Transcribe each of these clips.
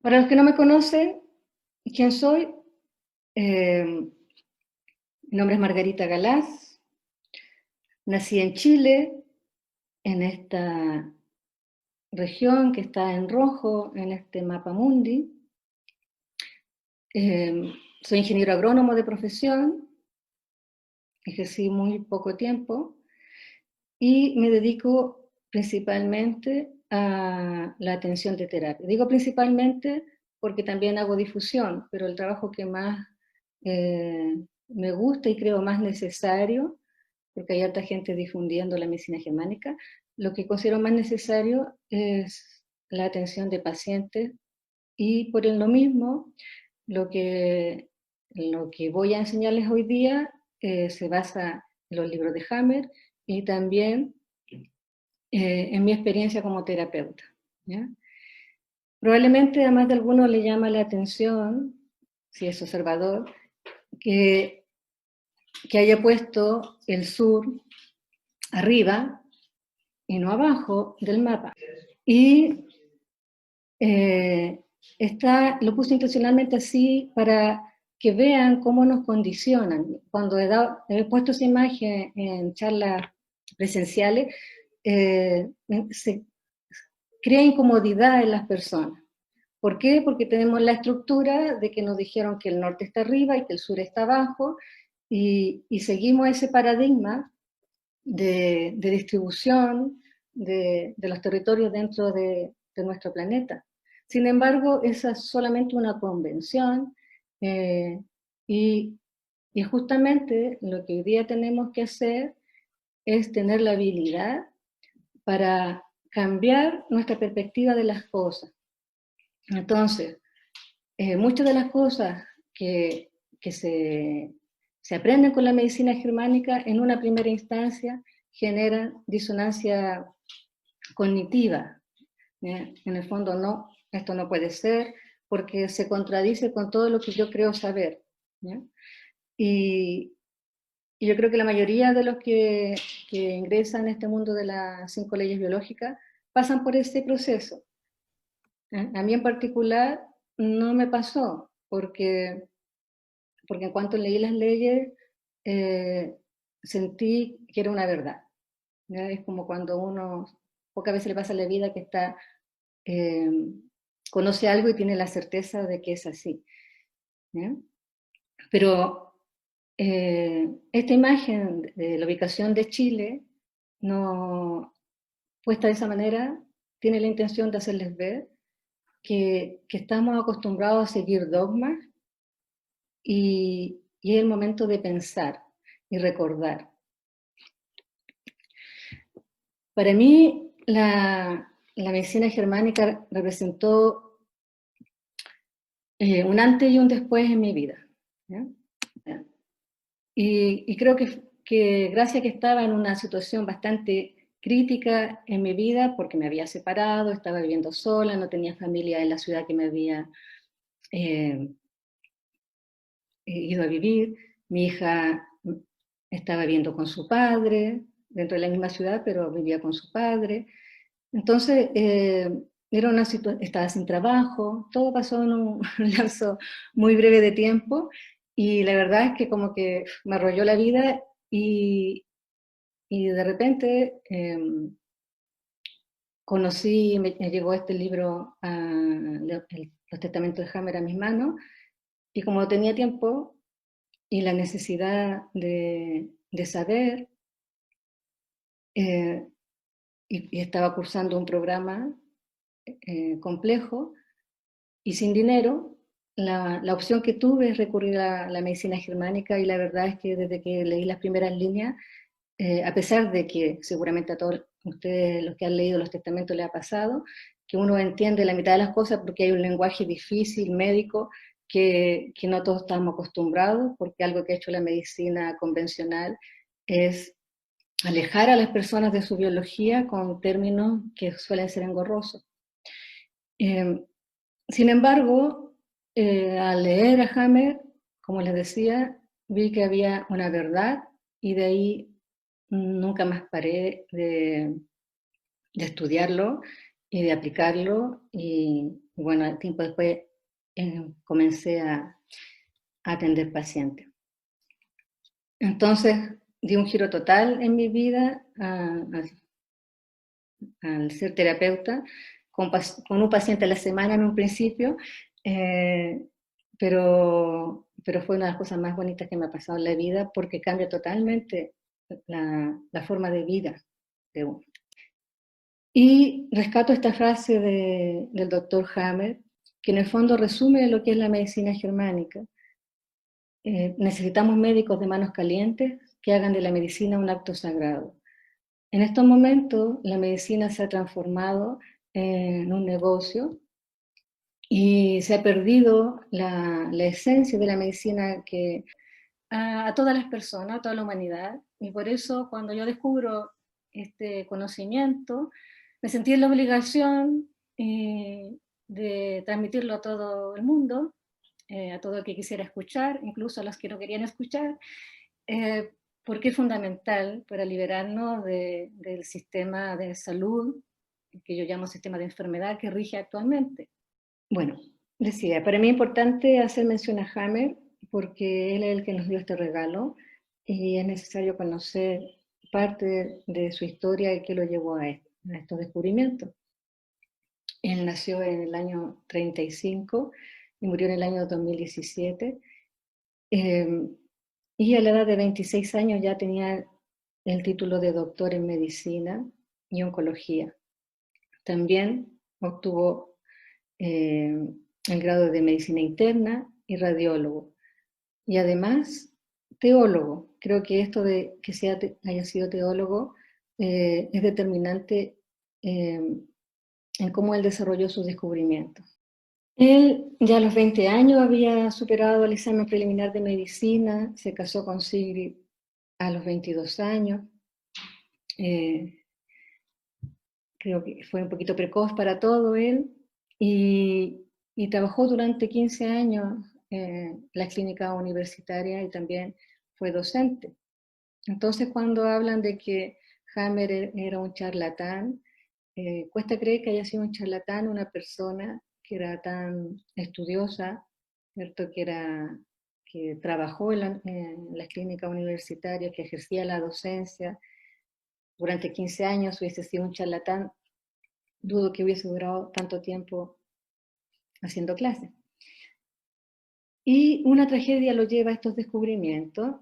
Para los que no me conocen, ¿quién soy? Mi nombre es Margarita Galás, nací en Chile, en esta región que está en rojo en este mapa mundi. Soy ingeniero agrónomo de profesión, ejercí muy poco tiempo y me dedico principalmente a la atención de terapia. Digo principalmente porque también hago difusión, pero el trabajo que más me gusta y creo más necesario, porque hay harta gente difundiendo la medicina germánica, lo que considero más necesario es la atención de pacientes y por lo mismo lo que, lo que voy a enseñarles hoy día se basa en los libros de Hammer y también en mi experiencia como terapeuta, ¿ya? Probablemente a más de alguno le llama la atención, si es observador, que, que haya puesto el sur arriba y no abajo del mapa. Y lo puse intencionalmente así para que vean cómo nos condicionan. Cuando he puesto esa imagen en charlas presenciales, se crea incomodidad en las personas. ¿Por qué? Porque tenemos la estructura de que nos dijeron que el norte está arriba y que el sur está abajo, y seguimos ese paradigma de distribución de los territorios dentro de nuestro planeta. Sin embargo, esa es solamente una convención y, y justamente lo que hoy día tenemos que hacer es tener la habilidad para cambiar nuestra perspectiva de las cosas. Entonces, muchas de las cosas que se aprenden con la medicina germánica en una primera instancia generan disonancia cognitiva. En el fondo, no, esto no puede ser, porque se contradice con todo lo que yo creo saber. ¿Ya? Y, y yo creo que la mayoría de los que ingresan a este mundo de las 5 leyes biológicas pasan por ese proceso. A mí en particular no me pasó, porque en cuanto leí las leyes, sentí que era una verdad. ¿Ya? Es como cuando uno, pocas veces le pasa en la vida que eh, conoce algo y tiene la certeza de que es así. ¿Ya? Pero esta imagen de la ubicación de Chile, no, puesta de esa manera, tiene la intención de hacerles ver que estamos acostumbrados a seguir dogmas y es el momento de pensar y recordar. Para mí, la medicina germánica representó un antes y un después en mi vida. ¿Ya? Y creo que gracias a que estaba en una situación bastante crítica en mi vida, porque me había separado, estaba viviendo sola, no tenía familia en la ciudad que me había eh, ido a vivir, mi hija estaba viviendo con su padre, dentro de la misma ciudad, pero vivía con su padre. Entonces, era una estaba sin trabajo, todo pasó en un lapso muy breve de tiempo y la verdad es que como que me arrolló la vida y de repente me llegó este libro, Los Testamentos de Hammer a mis manos, y como tenía tiempo y la necesidad de saber, eh, y estaba cursando un programa complejo y sin dinero, la opción que tuve es recurrir a la medicina germánica y la verdad es que desde que leí las primeras líneas, a pesar de que seguramente a todos ustedes los que han leído los testamentos les ha pasado, que uno entiende la mitad de las cosas porque hay un lenguaje difícil, médico, que no todos estamos acostumbrados, porque algo que ha hecho la medicina convencional es alejar a las personas de su biología con términos que suelen ser engorrosos. Eh, Sin embargo, al leer a Hammer, como les decía, vi que había una verdad y de ahí nunca más paré de estudiarlo y de aplicarlo, y bueno, al tiempo después comencé a atender pacientes. Entonces di un giro total en mi vida al ser terapeuta, con un paciente a la semana en un principio, pero fue una de las cosas más bonitas que me ha pasado en la vida porque cambia totalmente la forma de vida de uno. Y rescato esta frase del doctor Hammer, que en el fondo resume lo que es la medicina germánica. Necesitamos médicos de manos calientes que hagan de la medicina un acto sagrado. En estos momentos la medicina se ha transformado en un negocio y se ha perdido la esencia de la medicina que a todas las personas, a toda la humanidad. Y por eso cuando yo descubro este conocimiento, me sentí en la obligación de transmitirlo a todo el mundo, a todo el que quisiera escuchar, incluso a los que no querían escuchar, eh, porque es fundamental para liberarnos del sistema de salud, que yo llamo sistema de enfermedad, que rige actualmente. Bueno, decía, para mí es importante hacer mención a Hammer, porque él es el que nos dio este regalo, y es necesario conocer parte de su historia y qué lo llevó a estos descubrimientos. Él nació en el año 35 y murió en el año 2017. Y a la edad de 26 años ya tenía el título de doctor en medicina y oncología. También obtuvo el grado de medicina interna y radiólogo. Y además, teólogo. Creo que esto de que haya sido teólogo es determinante en cómo él desarrolló sus descubrimientos. Él ya a los 20 años había superado el examen preliminar de medicina, se casó con Sigrid a los 22 años. Creo que fue un poquito precoz para todo él, y trabajó durante 15 años en la clínica universitaria y también fue docente. Entonces cuando hablan de que Hammer era un charlatán, cuesta creer que haya sido un charlatán una persona que era tan estudiosa, ¿cierto? Que trabajó en las clínicas universitarias, que ejercía la docencia durante 15 años, hubiese sido un charlatán, dudo que hubiese durado tanto tiempo haciendo clases. Y una tragedia lo lleva a estos descubrimientos.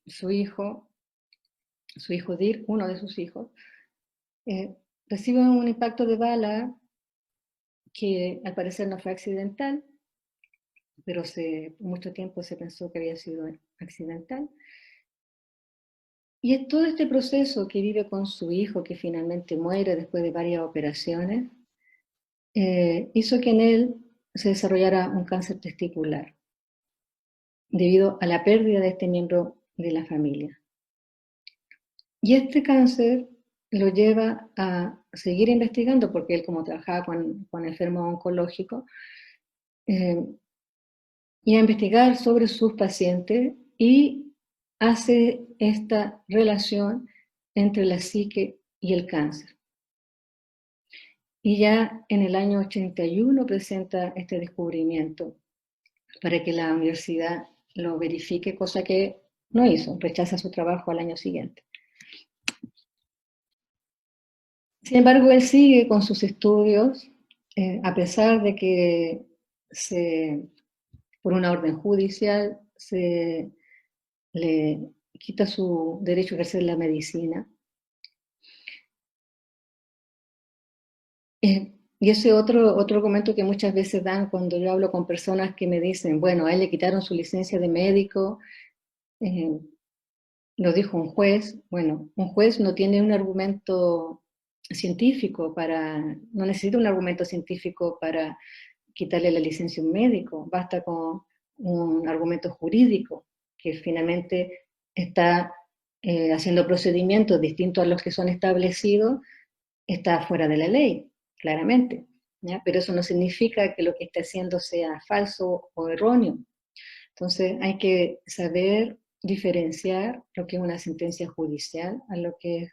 Su hijo Dirk, uno de sus hijos, recibe un impacto de bala que al parecer no fue accidental, pero por mucho tiempo se pensó que había sido accidental. Y es todo este proceso que vive con su hijo, que finalmente muere después de varias operaciones, hizo que en él se desarrollara un cáncer testicular, debido a la pérdida de este miembro de la familia. Y este cáncer lo lleva a seguir investigando, porque él, como trabajaba con enfermos oncológicos, y a investigar sobre sus pacientes, y hace esta relación entre la psique y el cáncer. Y ya en el año 81 presenta este descubrimiento para que la universidad lo verifique, cosa que no hizo, rechaza su trabajo al año siguiente. Sin embargo, él sigue con sus estudios, a pesar de que por una orden judicial se le quita su derecho a ejercer la medicina. Y ese otro argumento que muchas veces dan cuando yo hablo con personas que me dicen, bueno, a él le quitaron su licencia de médico, lo dijo un juez. Bueno, un juez no tiene un argumento científico no necesita un argumento científico para quitarle la licencia a un médico, basta con un argumento jurídico que finalmente está haciendo procedimientos distintos a los que son establecidos, está fuera de la ley, claramente, ¿ya? Pero eso no significa que lo que está haciendo sea falso o erróneo. Entonces hay que saber diferenciar lo que es una sentencia judicial a lo que es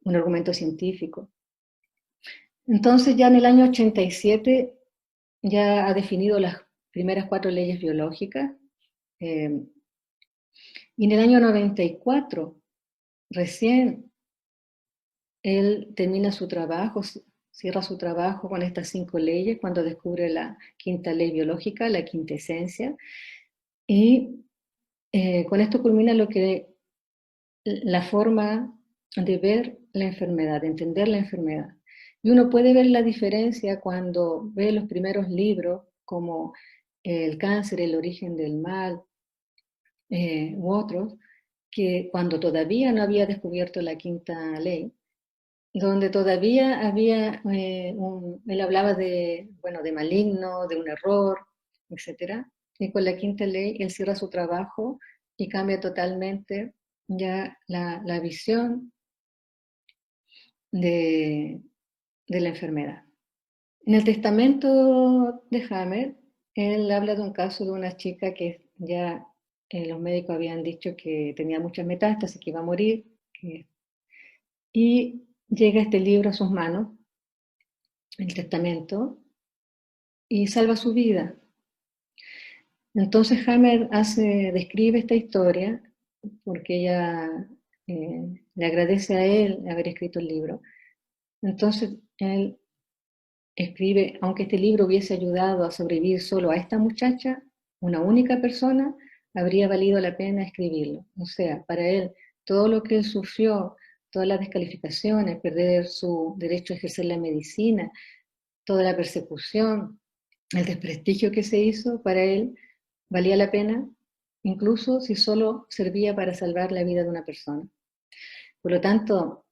un argumento científico. Entonces ya en el año 87 ya ha definido las primeras 4 leyes biológicas, y en el año 94 recién él termina su trabajo, cierra su trabajo con estas 5 leyes cuando descubre la quinta ley biológica, la quintesencia, y con esto culmina lo que la forma de ver la enfermedad, de entender la enfermedad. Y uno puede ver la diferencia cuando ve los primeros libros como El cáncer, el origen del mal, u otros, que cuando todavía no había descubierto la quinta ley, donde todavía había, él hablaba de, bueno, de maligno, de un error, etcétera. Y con la quinta ley él cierra su trabajo y cambia totalmente ya la visión de, de la enfermedad. En el testamento de Hammer, él habla de un caso de una chica que ya los médicos habían dicho que tenía muchas metástasis, que iba a morir, y llega este libro a sus manos, el testamento, y salva su vida. Entonces Hammer describe esta historia porque ella le agradece a él haber escrito el libro. Entonces él escribe, aunque este libro hubiese ayudado a sobrevivir solo a esta muchacha, una única persona, habría valido la pena escribirlo. O sea, para él, todo lo que él sufrió, todas las descalificaciones, perder su derecho a ejercer la medicina, toda la persecución, el desprestigio que se hizo, para él valía la pena, incluso si solo servía para salvar la vida de una persona. Por lo tanto,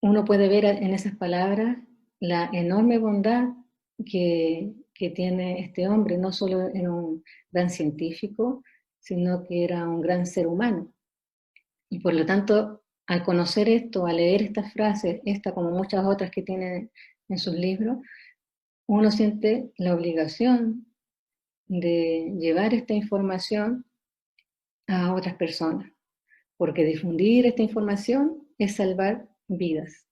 uno puede ver en esas palabras la enorme bondad que tiene este hombre. No solo era un gran científico, sino que era un gran ser humano. Y por lo tanto, al conocer esto, al leer estas frases, esta como muchas otras que tiene en sus libros, uno siente la obligación de llevar esta información a otras personas, porque difundir esta información es salvar vidas.